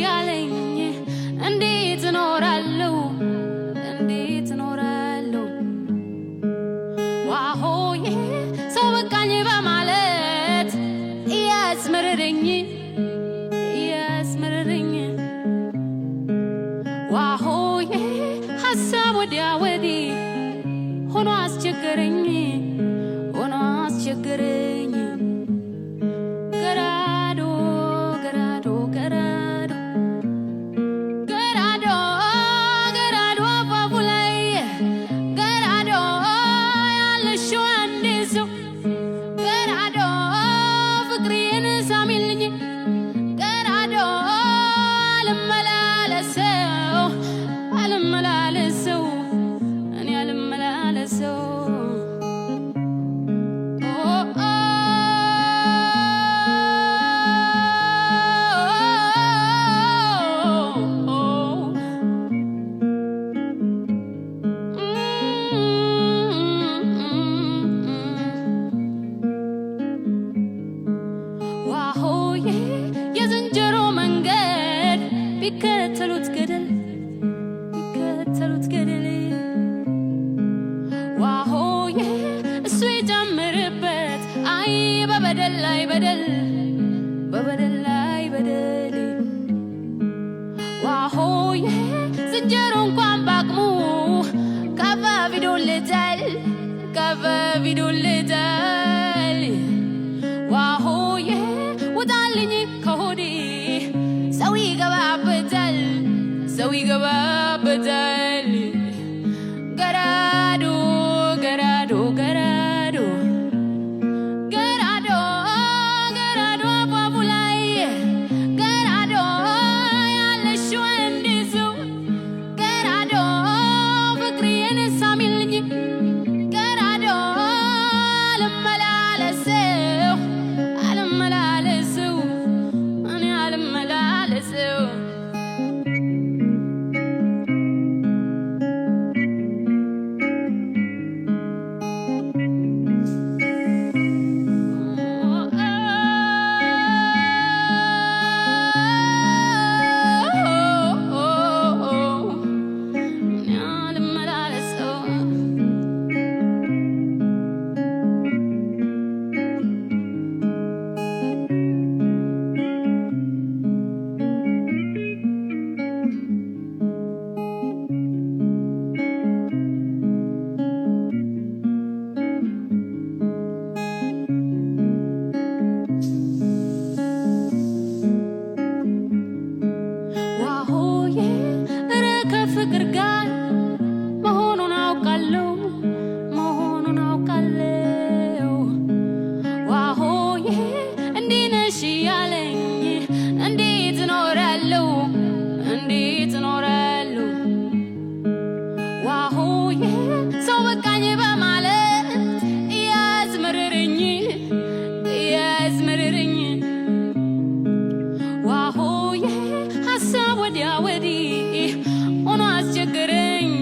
ያለኝ እንዴት እኖራለሁ እንዴት እኖራለሁ ዋሆዬ ሰው በቃኝ በማለት ያስመረረኝ ዋሆዬ ሐሳብ ወዲያ ወዲህ ሆኖ አስቸገረኝ ቢከተሉት ገደል ዋሆዬ እሱ ይጨምርበት አይ በበደል ላይ በደል ዋሆዬ ዝንጀሮ እንኳን ባቅሙ ከፈ ቢዶልታል ዋሆዬ ውጣልኝ ከሆዴ ሰው ይገባበታል ገራዶ አባቡ ላይ ገራዶ ያለሽው እንዲዙ ገራዶ ፍቅሬን ሳሚልኝ ገራዶ አልመላለሰው እኔ አልመላለሰው ፍቅር ጋር መሆኑን አውቃለሁ ዋሆዬ እንዲህ ነሽ ያለኝ እንዴት እኖራለሁ ዋሆዬ ሰው በቃኝ በማለት ያስመረረኝ ዋሆዬ ሐሳብ ወዲያ ወዲህ ሆኖ አስቸገረኝ